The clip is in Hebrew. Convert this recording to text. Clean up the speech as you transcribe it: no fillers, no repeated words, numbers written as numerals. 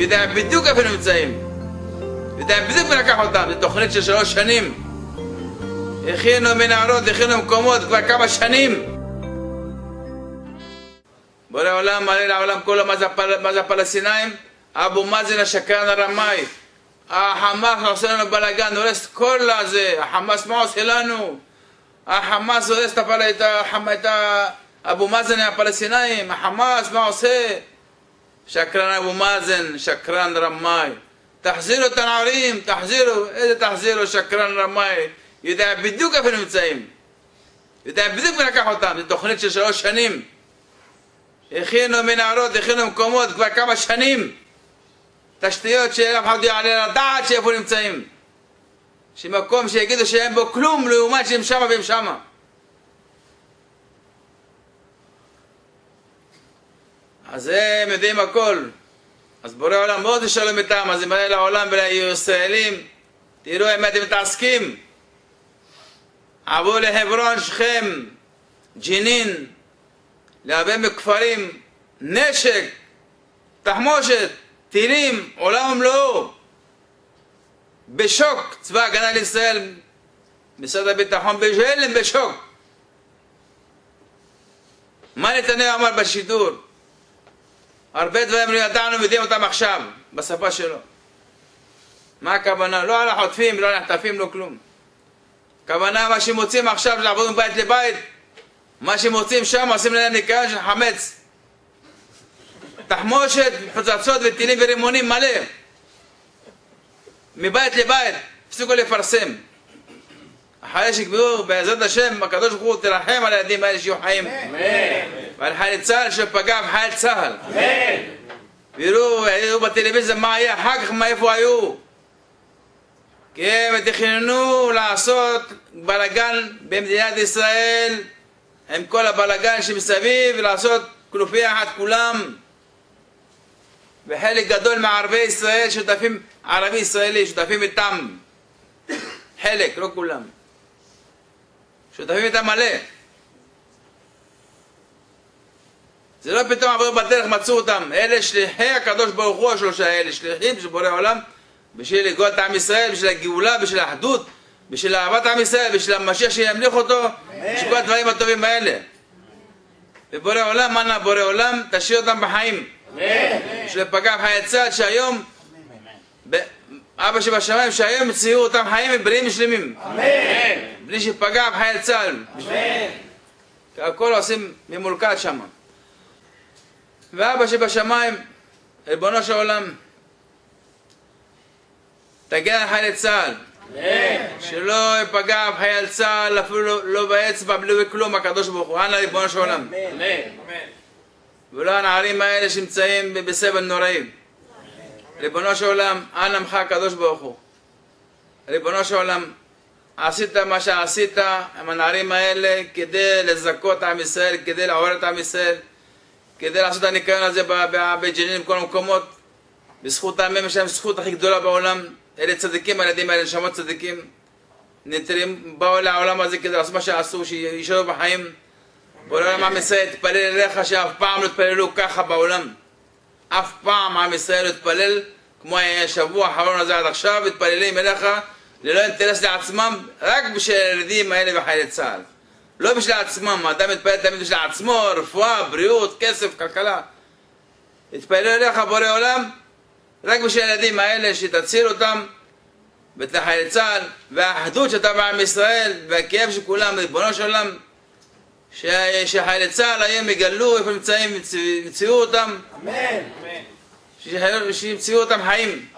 יודע בדיוק איפה הם נמצאים. יודע בדיוק מי לקח אותם. זו תוכנית של 3 שנים. הכינו מנהרות, הכינו מקומות כבר כמה שנים. בורא עולם מראה לעולם כולו מה זה הפלסטינאים. אבו מאזן השקרן הרמאי. החמאס עושה לנו בלגן, הורס כל הזה. החמאס מה עושה לנו? החמאס הורס את אבו מאזן הפלסטינאים. החמאס מה עושה? שקרן אבו מאזן, שקרן רמאי. תחזירו את הנערים, תחזירו. איזה תחזירו? שקרן רמאי. יודע בדיוק איפה הם נמצאים. יודע בדיוק מי לקח אותם. זו תוכנית של 3 שנים. הכינו מנהרות, הכינו מקומות כבר כמה שנים. תשתיות שאף אחד יעלה לדעת שאיפה נמצאים. שמקום שיגידו שאין בו כלום לעומת שהם שמה והם שמה. אז הם יודעים הכל. אז בורא עולם מאוד לשלום איתם. אז הם מראה לעולם ולישראלים, תראו עם מה אתם מתעסקים. עברו לחברון, שכם, ג'נין, להרבה מכפרים, נשק, תחמושת, טילים, עולם ומלואו. בשוק, צבא הגנה לישראל, משרד הביטחון בהלם, בשוק. מה נתניהו אמר בשידור? הרבה דברים לא ידענו ויודעים אותם עכשיו, בשפה שלו. מה הכוונה? לא על החוטפים, לא על החטפים, לא כלום. הכוונה מה שמוצאים עכשיו לעבוד מבית לבית, מה שמוצאים שם עושים להם ניקיון של חמץ. תחמושת, פצצות וטילים ורימונים מלא. מבית לבית, הפסיקו לפרסם. אחרי שיקבעו בעזרת השם, הקדוש ברוך הוא תרחם על הילדים האלה שיהיו חיים. ועל חייל צה"ל שפגע בחייל צה"ל. ויראו בטלוויזיה מה היה, אחר כך מאיפה היו. כי הם תכננו לעשות בלגן במדינת ישראל, עם כל הבלגן שמסביב, ולעשות כנופיה אחת כולם. וחלק גדול מערבי ישראל שותפים, ערבי ישראלי, שותפים איתם. חלק, לא כולם. שותפים איתם מלא. זה לא פתאום עברו בדרך, מצאו אותם. אלה שליחי הקדוש ברוך הוא, 3 אלה שליחים של בורא עולם, בשביל לגאול את עם ישראל, בשביל הגאולה, בשביל האחדות, בשביל אהבת עם ישראל, בשביל המשיח שימליך אותו, בשביל כל הדברים הטובים האלה. ובורא עולם, מה נע בורא עולם? תשאיר אותם בחיים. בשביל פגע בחייל צה"ל שהיום, אבא שבשמיים, שהיום יציעו אותם חיים בריאים ושלמים. בלי שפגע בחייל צה"ל. כי הכל עושים ממולכד שם. ואבא שבשמיים, ריבונו של עולם, תגן על חיילי צה"ל. שלא יפגע בחייל צה"ל, אפילו לא באצבע, בלי כלום, הקדוש ברוך הוא. אנא ריבונו של עולם. ולא הנערים האלה שנמצאים בסבל נוראי. ריבונו של עולם, אנא ממך הקדוש ברוך הוא. ריבונו של עולם, עשית מה שעשית עם הנערים האלה כדי לזכות עם ישראל, כדי לעורר את עם ישראל, כדי לעשות את הניקיון הזה בג'נין בכל המקומות. בזכות העמים יש להם זכות הכי גדולה בעולם. אלה צדיקים, הילדים האלה נשמות צדיקים. נטרים, באו לעולם הזה כדי לעשות מה שעשו, שישארו בחיים. בורא עולם עם ישראל תתפלל אליך שאף פעם לא תפללו ככה בעולם. אף פעם עם ישראל לא תפלל כמו השבוע האחרון הזה עד עכשיו, מתפללים אליך ללא אינטרס לעצמם, רק בשביל הילדים האלה וחיילי צה"ל. לא בשביל עצמם, האדם מתפלל תמיד בשביל עצמו, רפואה, בריאות, כסף, כלכלה. תתפלל אליך בורא עולם רק בשביל הילדים האלה שתציל אותם ואת חיילי צה"ל, והאחדות שאתה בעם ישראל והכאב של כולם, ריבונו של עולם, שחיילי צה"ל היום יגלו איפה נמצאים, ימצאו אותם, שימצאו אותם חיים.